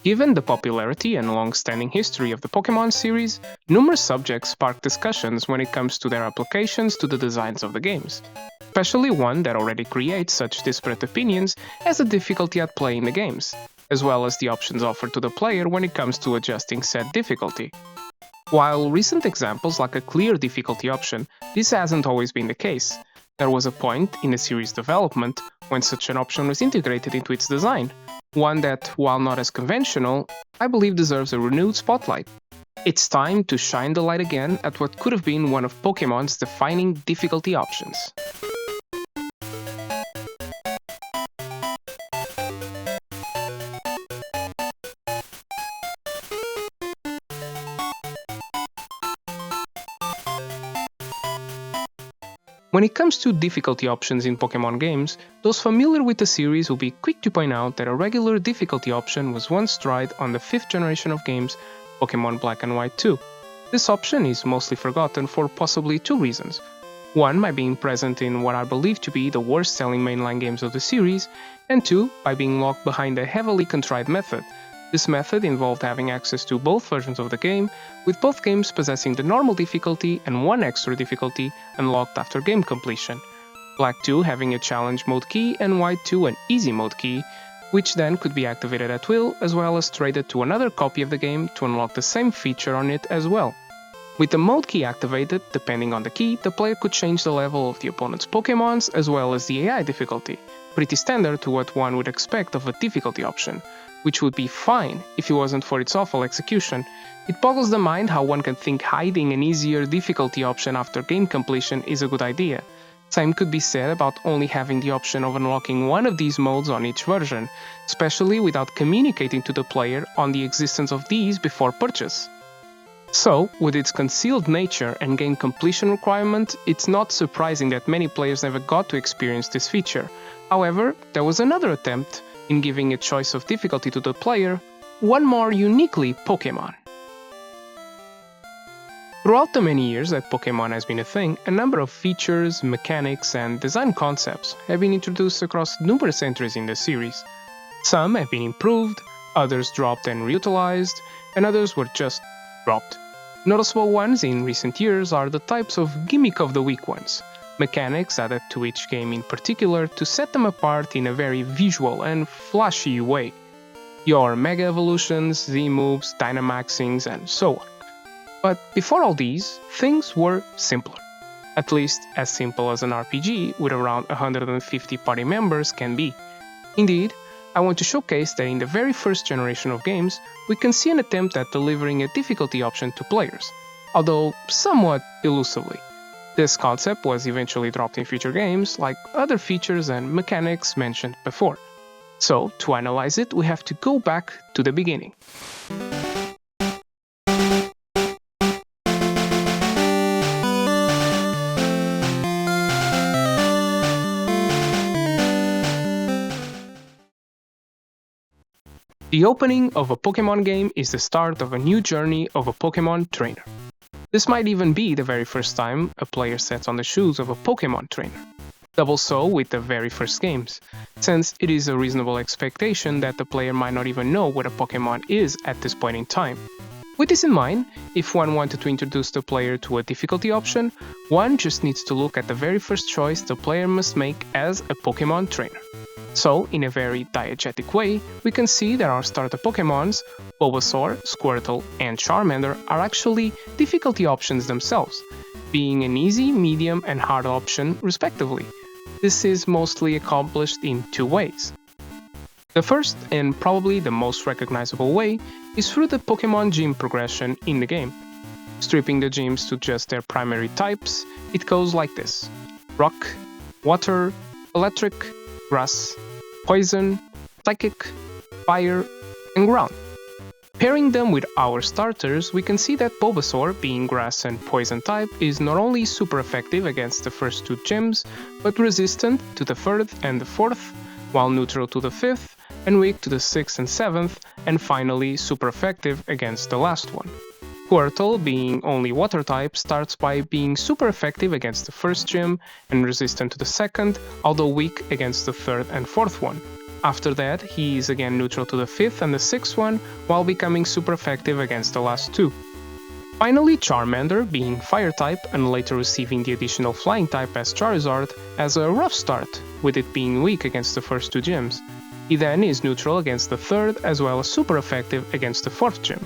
Given the popularity and long-standing history of the Pokémon series, numerous subjects spark discussions when it comes to their applications to the designs of the games, especially one that already creates such disparate opinions as the difficulty at playing the games, as well as the options offered to the player when it comes to adjusting said difficulty. While recent examples lack a clear difficulty option, this hasn't always been the case. There was a point in the series' development when such an option was integrated into its design, one that, while not as conventional, I believe deserves a renewed spotlight. It's time to shine the light again at what could have been one of Pokémon's defining difficulty options. When it comes to difficulty options in Pokémon games, those familiar with the series will be quick to point out that a regular difficulty option was once tried on the 5th generation of games, Pokémon Black and White 2. This option is mostly forgotten for possibly two reasons. One, by being present in what I believe to be the worst-selling mainline games of the series, and two, by being locked behind a heavily contrived method. This method involved having access to both versions of the game, with both games possessing the normal difficulty and one extra difficulty unlocked after game completion. Black 2 having a challenge mode key and White 2 an easy mode key, which then could be activated at will as well as traded to another copy of the game to unlock the same feature on it as well. With the mode key activated, depending on the key, the player could change the level of the opponent's Pokémons as well as the AI difficulty, pretty standard to what one would expect of a difficulty option, which would be fine if it wasn't for its awful execution. It boggles the mind how one can think hiding an easier difficulty option after game completion is a good idea. Same could be said about only having the option of unlocking one of these modes on each version, especially without communicating to the player on the existence of these before purchase. So, with its concealed nature and game completion requirement, it's not surprising that many players never got to experience this feature. However, there was another attempt in giving a choice of difficulty to the player, one more uniquely Pokémon. Throughout the many years that Pokémon has been a thing, a number of features, mechanics, and design concepts have been introduced across numerous entries in the series. Some have been improved, others dropped and reutilized, and others were just dropped. Noticeable ones in recent years are the types of gimmick of the week ones, mechanics added to each game in particular to set them apart in a very visual and flashy way. Your Mega Evolutions, Z-moves, Dynamaxings, and so on. But before all these, things were simpler. At least as simple as an RPG with around 150 party members can be. Indeed, I want to showcase that in the very first generation of games, we can see an attempt at delivering a difficulty option to players, although somewhat elusively. This concept was eventually dropped in future games, like other features and mechanics mentioned before. So, to analyze it, we have to go back to the beginning. The opening of a Pokémon game is the start of a new journey of a Pokémon trainer. This might even be the very first time a player sets on the shoes of a Pokémon trainer. Double so with the very first games, since it is a reasonable expectation that the player might not even know what a Pokémon is at this point in time. With this in mind, if one wanted to introduce the player to a difficulty option, one just needs to look at the very first choice the player must make as a Pokémon trainer. So, in a very diegetic way, we can see that our starter Pokémons, Bulbasaur, Squirtle, and Charmander are actually difficulty options themselves, being an easy, medium, and hard option respectively. This is mostly accomplished in two ways. The first, and probably the most recognizable way, is through the Pokémon gym progression in the game. Stripping the gyms to just their primary types, it goes like this: Rock, Water, Electric, Grass, Poison, Psychic, Fire, and Ground. Pairing them with our starters, we can see that Bulbasaur, being Grass and Poison type, is not only super effective against the first two gyms, but resistant to the third and the fourth, while neutral to the fifth, and weak to the sixth and seventh, and finally super effective against the last one. Squirtle, being only Water type, starts by being super effective against the first gym and resistant to the second, although weak against the third and fourth one. After that, he is again neutral to the 5th and the 6th one, while becoming super effective against the last two. Finally, Charmander, being Fire type and later receiving the additional Flying type as Charizard, has a rough start, with it being weak against the first two gyms. He then is neutral against the 3rd as well as super effective against the 4th gym,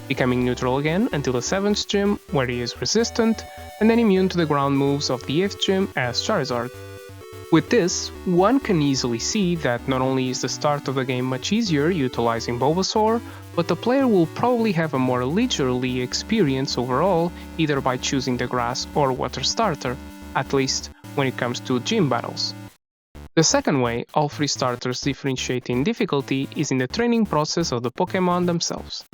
becoming neutral again until the 7th gym, where he is resistant, and then immune to the ground moves of the 8th gym as Charizard. With this, one can easily see that not only is the start of the game much easier utilizing Bulbasaur, but the player will probably have a more leisurely experience overall, either by choosing the Grass or Water starter, at least when it comes to gym battles. The second way all three starters differentiate in difficulty is in the training process of the Pokémon themselves.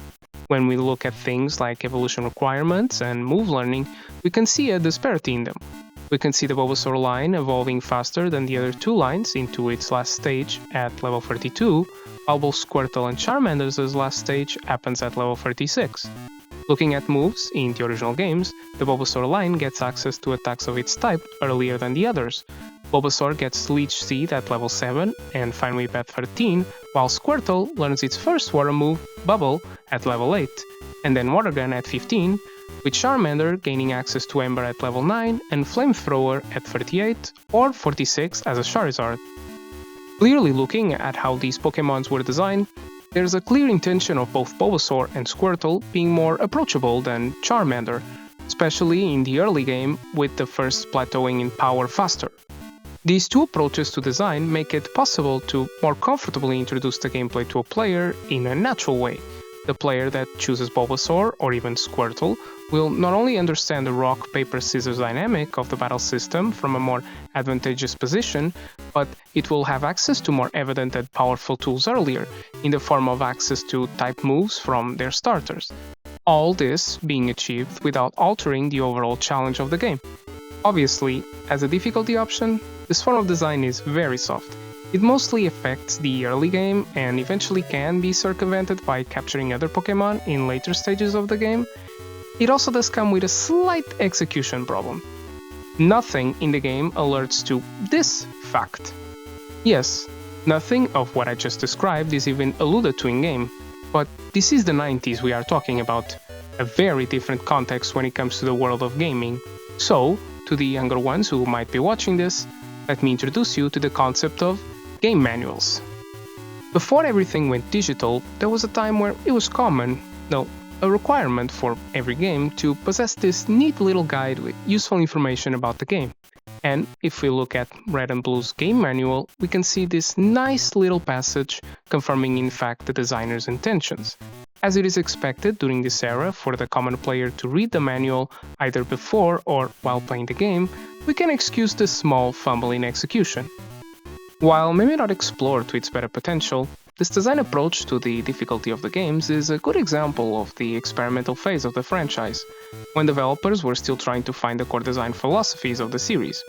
When we look at things like evolution requirements and move learning, we can see a disparity in them. We can see the Bulbasaur line evolving faster than the other two lines into its last stage at level 32, while both Squirtle and Charmander's last stage happens at level 36. Looking at moves in the original games, the Bulbasaur line gets access to attacks of its type earlier than the others. Bulbasaur gets Leech Seed at level 7 and Fine Whip at 13, while Squirtle learns its first water move, Bubble, at level 8, and then Water Gun at 15, with Charmander gaining access to Ember at level 9 and Flamethrower at 38 or 46 as a Charizard. Clearly looking at how these Pokémons were designed, there's a clear intention of both Bulbasaur and Squirtle being more approachable than Charmander, especially in the early game with the first plateauing in power faster. These two approaches to design make it possible to more comfortably introduce the gameplay to a player in a natural way. The player that chooses Bulbasaur or even Squirtle will not only understand the rock, paper, scissors dynamic of the battle system from a more advantageous position, but it will have access to more evident and powerful tools earlier, in the form of access to type moves from their starters. All this being achieved without altering the overall challenge of the game. Obviously, as a difficulty option, this form of design is very soft. It mostly affects the early game and eventually can be circumvented by capturing other Pokémon in later stages of the game. It also does come with a slight execution problem. Nothing in the game alerts to this fact. Yes, nothing of what I just described is even alluded to in-game, but this is the 90s we are talking about, a very different context when it comes to the world of gaming. So, to the younger ones who might be watching this, let me introduce you to the concept of game manuals. Before everything went digital, there was a time where it was common, no, a requirement for every game to possess this neat little guide with useful information about the game. And if we look at Red and Blue's game manual, we can see this nice little passage confirming in fact the designer's intentions, as it is expected during this era for the common player to read the manual either before or while playing the game. We can excuse this small fumble in execution. While maybe not explored to its better potential, this design approach to the difficulty of the games is a good example of the experimental phase of the franchise, when developers were still trying to find the core design philosophies of the series.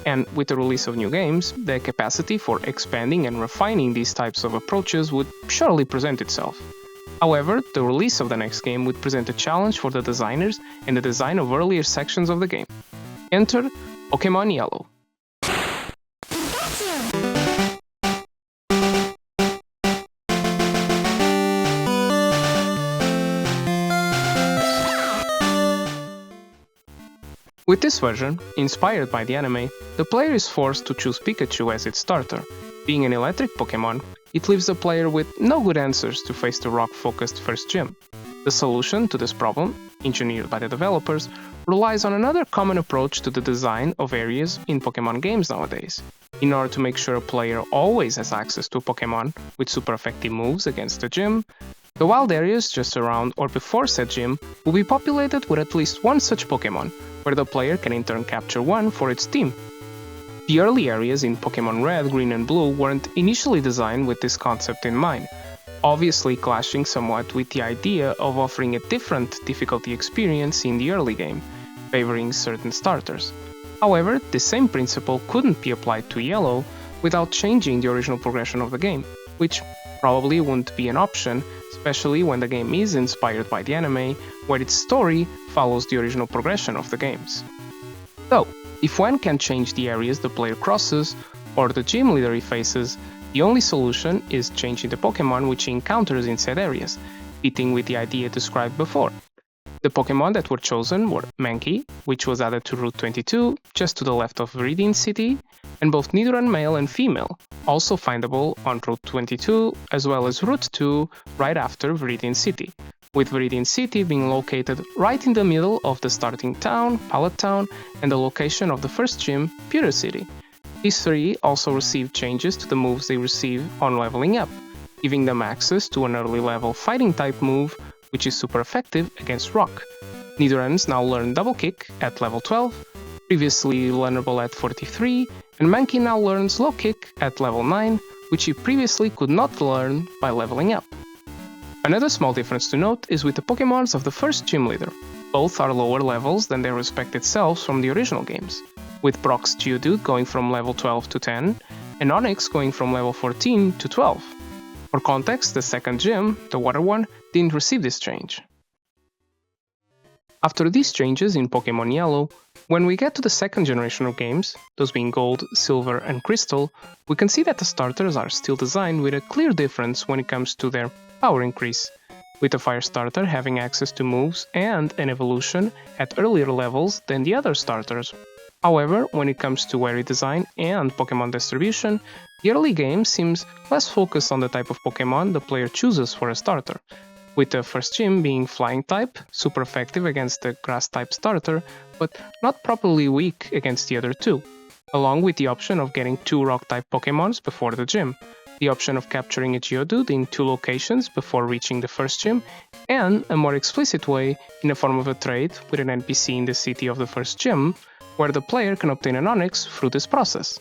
And with the release of new games, the capacity for expanding and refining these types of approaches would surely present itself. However, the release of the next game would present a challenge for the designers and the design of earlier sections of the game. Enter Pokémon Yellow. With this version, inspired by the anime, the player is forced to choose Pikachu as its starter. Being an electric Pokémon, it leaves the player with no good answers to face the rock-focused first gym. The solution to this problem, engineered by the developers, relies on another common approach to the design of areas in Pokémon games nowadays. In order to make sure a player always has access to a Pokémon with super effective moves against the gym, the wild areas just around or before said gym will be populated with at least one such Pokémon, where the player can in turn capture one for its team. The early areas in Pokémon Red, Green and Blue weren't initially designed with this concept in mind, obviously clashing somewhat with the idea of offering a different difficulty experience in the early game, favoring certain starters. However, the same principle couldn't be applied to Yellow without changing the original progression of the game, which probably wouldn't be an option, especially when the game is inspired by the anime, where its story follows the original progression of the games. So, if one can change the areas the player crosses, or the gym leader he faces, The only solution is changing the Pokémon which he encounters in said areas, fitting with the idea described before. The Pokémon that were chosen were Mankey, which was added to Route 22, just to the left of Viridian City, and both Nidoran male and female, also findable on Route 22, as well as Route 2 right after Viridian City, with Viridian City being located right in the middle of the starting town, Pallet Town, and the location of the first gym, Pewter City. These three also receive changes to the moves they receive on leveling up, giving them access to an early level fighting type move, which is super effective against Rock. Nidorans now learn Double Kick at level 12, previously learnable at 43, and Mankey now learns Low Kick at level 9, which he previously could not learn by leveling up. Another small difference to note is with the Pokémons of the first gym leader. Both are lower levels than their respective selves from the original games, with Brock's Geodude going from level 12 to 10, and Onix going from level 14 to 12. For context, the second gym, the water one, didn't receive this change. After these changes in Pokémon Yellow, when we get to the second generation of games, those being Gold, Silver and Crystal, we can see that the starters are still designed with a clear difference when it comes to their power increase, with the Fire starter having access to moves and an evolution at earlier levels than the other starters. However, when it comes to area design and Pokémon distribution, the early game seems less focused on the type of Pokémon the player chooses for a starter, with the first gym being Flying type, super effective against the Grass type starter, but not properly weak against the other two, along with the option of getting 2 Rock type Pokémons before the gym, the option of capturing a Geodude in 2 locations before reaching the first gym, and a more explicit way in the form of a trade with an NPC in the city of the first gym, where the player can obtain an Onix through this process.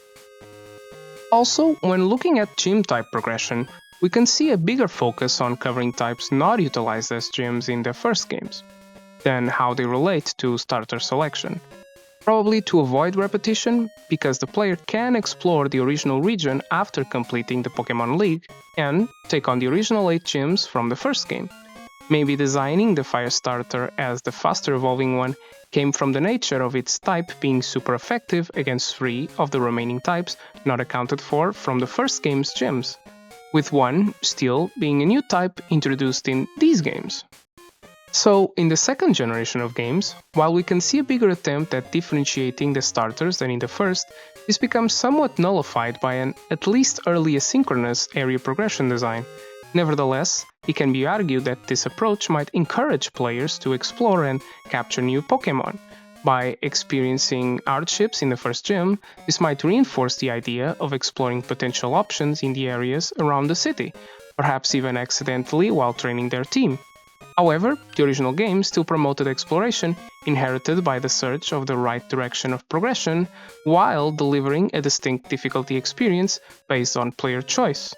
Also, when looking at gym type progression, we can see a bigger focus on covering types not utilized as gyms in the first games, than how they relate to starter selection. Probably to avoid repetition, because the player can explore the original region after completing the Pokémon League and take on the original 8 gyms from the first game. Maybe designing the Fire starter as the faster evolving one came from the nature of its type being super effective against 3 of the remaining types not accounted for from the first game's gyms, with one still being a new type introduced in these games. So, in the second generation of games, while we can see a bigger attempt at differentiating the starters than in the first, this becomes somewhat nullified by an at least early asynchronous area progression design. Nevertheless, it can be argued that this approach might encourage players to explore and capture new Pokémon. By experiencing hardships in the first gym, this might reinforce the idea of exploring potential options in the areas around the city, perhaps even accidentally while training their team. However, the original game still promoted exploration, inherited by the search of the right direction of progression, while delivering a distinct difficulty experience based on player choice.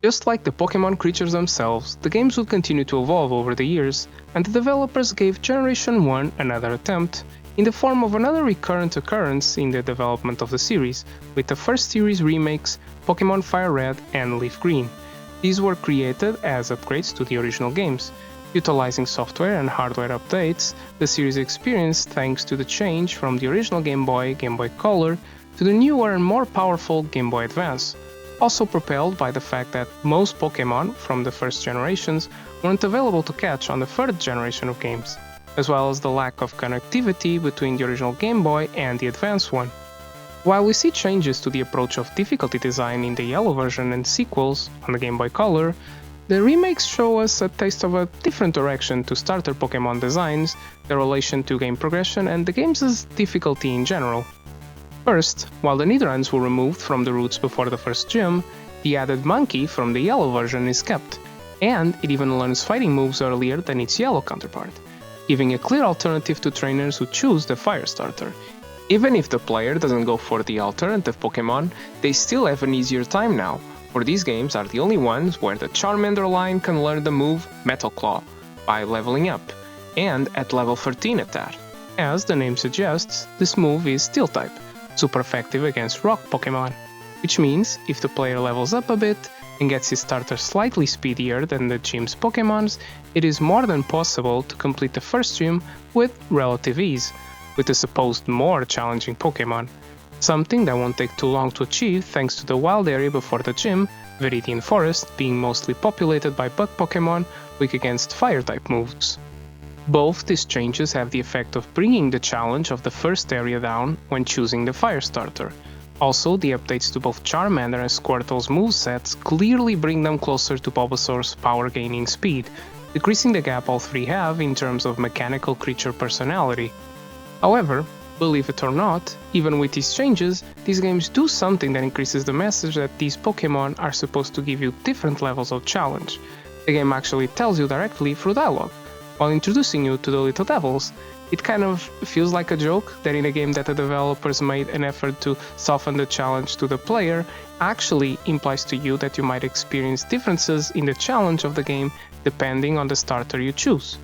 Just like the Pokémon creatures themselves, the games would continue to evolve over the years, and the developers gave Generation 1 another attempt, in the form of another recurrent occurrence in the development of the series, with the first series remakes Pokémon Fire Red and Leaf Green. These were created as upgrades to the original games. Utilizing software and hardware updates, the series experienced thanks to the change from the original Game Boy Color, to the newer and more powerful Game Boy Advance. Also propelled by the fact that most Pokémon from the first generations weren't available to catch on the third generation of games, as well as the lack of connectivity between the original Game Boy and the Advance one. While we see changes to the approach of difficulty design in the Yellow version and sequels on the Game Boy Color, the remakes show us a taste of a different direction to starter Pokémon designs, their relation to game progression, and the game's difficulty in general. First, while the Nidorans were removed from the routes before the first gym, the added Monkey from the Yellow version is kept, and it even learns fighting moves earlier than its Yellow counterpart, giving a clear alternative to trainers who choose the Fire starter. Even if the player doesn't go for the alternative Pokémon, they still have an easier time now, for these games are the only ones where the Charmander line can learn the move Metal Claw by leveling up, and at level 13 at that. As the name suggests, this move is Steel type, super effective against Rock Pokémon, which means if the player levels up a bit, and gets his starter slightly speedier than the gym's Pokémons, it is more than possible to complete the first gym with relative ease, with the supposed more challenging Pokémon. Something that won't take too long to achieve thanks to the wild area before the gym, Viridian Forest, being mostly populated by bug Pokémon weak against fire-type moves. Both these changes have the effect of bringing the challenge of the first area down when choosing the fire starter. Also, the updates to both Charmander and Squirtle's movesets clearly bring them closer to Bulbasaur's power gaining speed, decreasing the gap all three have in terms of mechanical creature personality. However, believe it or not, even with these changes, these games do something that increases the message that these Pokémon are supposed to give you different levels of challenge. The game actually tells you directly through dialogue, while introducing you to the little devils. It kind of feels like a joke that in a game that the developers made an effort to soften the challenge to the player actually implies to you that you might experience differences in the challenge of the game depending on the starter you choose.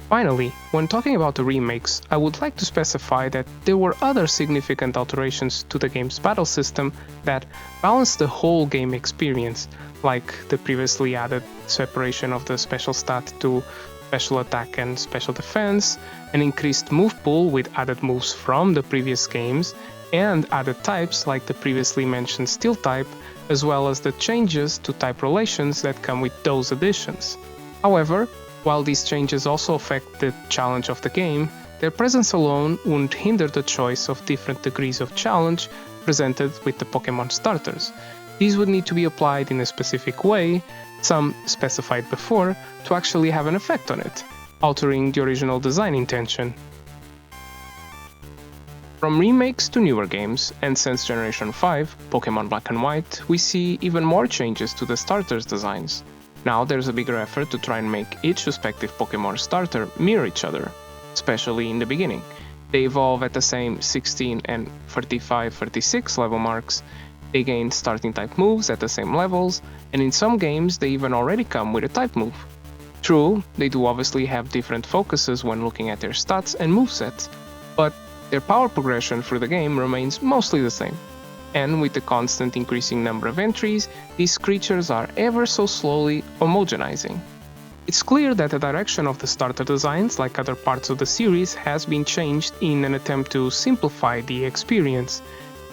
Finally, when talking about the remakes, I would like to specify that there were other significant alterations to the game's battle system that balanced the whole game experience, like the previously added separation of the special stat to special attack and special defense, an increased move pool with added moves from the previous games, and added types like the previously mentioned Steel type, as well as the changes to type relations that come with those additions. However, while these changes also affect the challenge of the game, their presence alone wouldn't hinder the choice of different degrees of challenge presented with the Pokémon starters. These would need to be applied in a specific way, some specified before, to actually have an effect on it, altering the original design intention. From remakes to newer games, and since Generation 5, Pokémon Black and White, we see even more changes to the starters' designs. Now there's a bigger effort to try and make each respective Pokémon starter mirror each other, especially in the beginning. They evolve at the same 16 and 35-36 level marks, they gain starting type moves at the same levels, and in some games they even already come with a type move. True, they do obviously have different focuses when looking at their stats and movesets, but their power progression through the game remains mostly the same. And with the constant increasing number of entries, these creatures are ever so slowly homogenizing. It's clear that the direction of the starter designs, like other parts of the series, has been changed in an attempt to simplify the experience.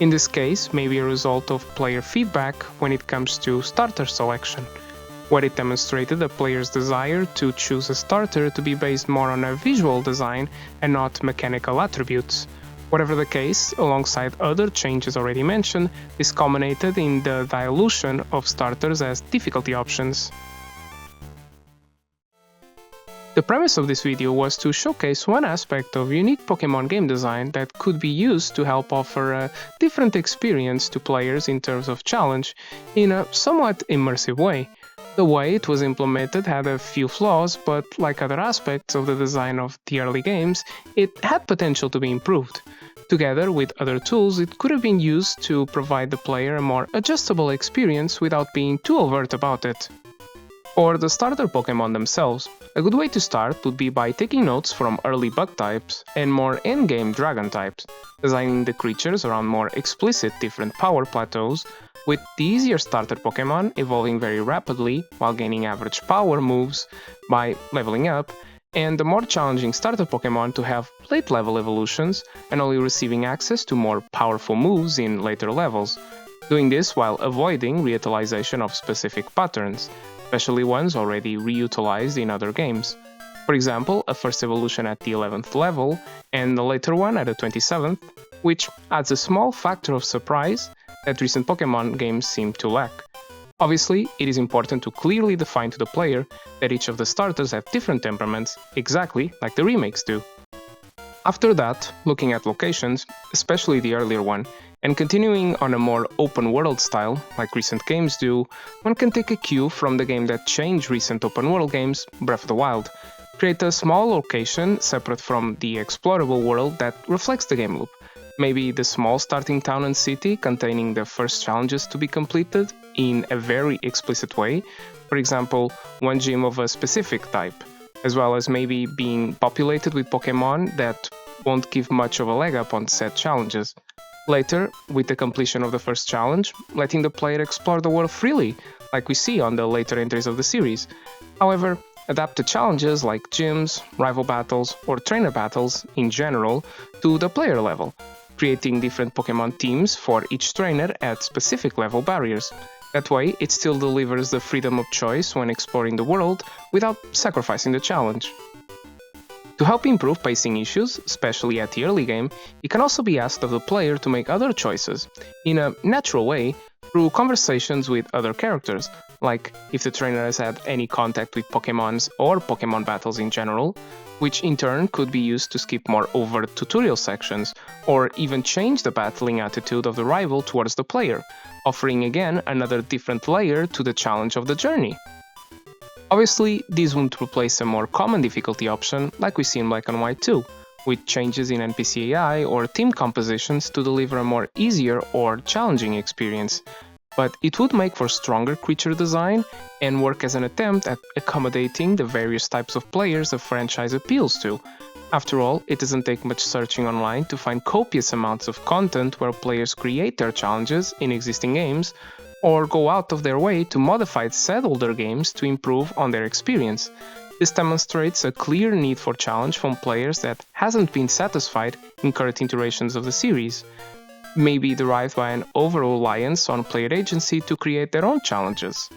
In this case, maybe a result of player feedback when it comes to starter selection, where it demonstrated the player's desire to choose a starter to be based more on a visual design and not mechanical attributes. Whatever the case, alongside other changes already mentioned, this culminated in the dilution of starters as difficulty options. The premise of this video was to showcase one aspect of unique Pokémon game design that could be used to help offer a different experience to players in terms of challenge in a somewhat immersive way. The way it was implemented had a few flaws, but like other aspects of the design of the early games, it had potential to be improved. Together with other tools, it could have been used to provide the player a more adjustable experience without being too overt about it. For the starter Pokémon themselves, a good way to start would be by taking notes from early bug types and more endgame dragon types, designing the creatures around more explicit different power plateaus, with the easier starter Pokémon evolving very rapidly while gaining average power moves by leveling up, and the more challenging starter Pokémon to have late level evolutions and only receiving access to more powerful moves in later levels, doing this while avoiding reutilization of specific patterns, especially ones already reutilized in other games. For example, a first evolution at the 11th level and a later one at the 27th, which adds a small factor of surprise that recent Pokémon games seem to lack. Obviously, it is important to clearly define to the player that each of the starters have different temperaments, exactly like the remakes do. After that, looking at locations, especially the earlier one, and continuing on a more open-world style, like recent games do, one can take a cue from the game that changed recent open-world games, Breath of the Wild. Create a small location separate from the explorable world that reflects the game loop. Maybe the small starting town and city containing the first challenges to be completed in a very explicit way, for example, one gym of a specific type, as well as maybe being populated with Pokémon that won't give much of a leg up on set challenges. Later, with the completion of the first challenge, letting the player explore the world freely, like we see on the later entries of the series. However, adapt the challenges like gyms, rival battles, or trainer battles in general to the player level, creating different Pokémon teams for each trainer at specific level barriers. That way, it still delivers the freedom of choice when exploring the world without sacrificing the challenge. To help improve pacing issues, especially at the early game, it can also be asked of the player to make other choices, in a natural way, through conversations with other characters, like if the trainer has had any contact with Pokémons or Pokémon battles in general, which in turn could be used to skip more overt tutorial sections, or even change the battling attitude of the rival towards the player, offering again another different layer to the challenge of the journey. Obviously, this won't replace a more common difficulty option like we see in Black and White 2, with changes in NPC AI or team compositions to deliver a more easier or challenging experience, but it would make for stronger creature design and work as an attempt at accommodating the various types of players the franchise appeals to. After all, it doesn't take much searching online to find copious amounts of content where players create their challenges in existing games, or go out of their way to modify said older games to improve on their experience. This demonstrates a clear need for challenge from players that hasn't been satisfied in current iterations of the series, maybe derived by an overall reliance on player agency to create their own challenges.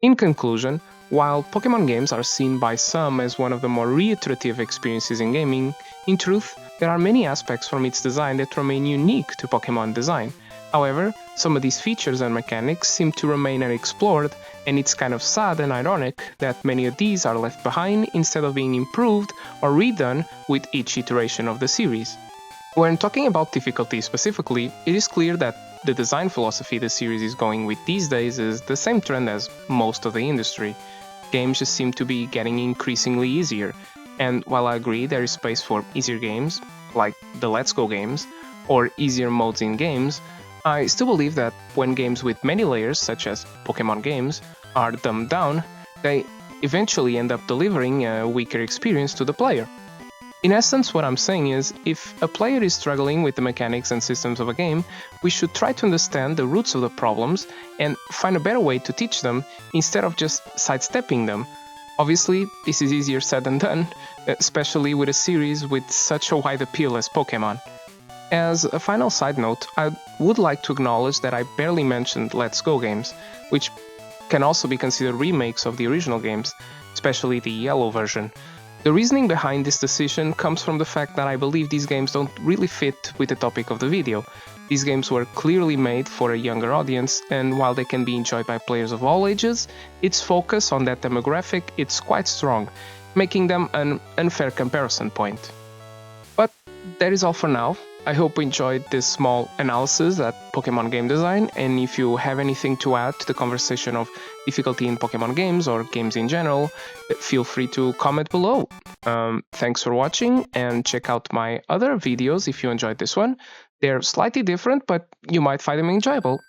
In conclusion, while Pokémon games are seen by some as one of the more reiterative experiences in gaming, in truth, there are many aspects from its design that remain unique to Pokémon design. However, some of these features and mechanics seem to remain unexplored, and it's kind of sad and ironic that many of these are left behind instead of being improved or redone with each iteration of the series. When talking about difficulty specifically, it is clear that the design philosophy the series is going with these days is the same trend as most of the industry. Games just seem to be getting increasingly easier, and while I agree there is space for easier games, like the Let's Go games, or easier modes in games, I still believe that when games with many layers, such as Pokémon games, are dumbed down, they eventually end up delivering a weaker experience to the player. In essence, what I'm saying is, if a player is struggling with the mechanics and systems of a game, we should try to understand the roots of the problems and find a better way to teach them instead of just sidestepping them. Obviously, this is easier said than done, especially with a series with such a wide appeal as Pokémon. As a final side note, I would like to acknowledge that I barely mentioned Let's Go games, which can also be considered remakes of the original games, especially the yellow version. The reasoning behind this decision comes from the fact that I believe these games don't really fit with the topic of the video. These games were clearly made for a younger audience, and while they can be enjoyed by players of all ages, its focus on that demographic is quite strong, making them an unfair comparison point. But that is all for now. I hope you enjoyed this small analysis at Pokémon game design, and if you have anything to add to the conversation of difficulty in Pokémon games or games in general, feel free to comment below. Thanks for watching, and check out my other videos if you enjoyed this one. They're slightly different, but you might find them enjoyable.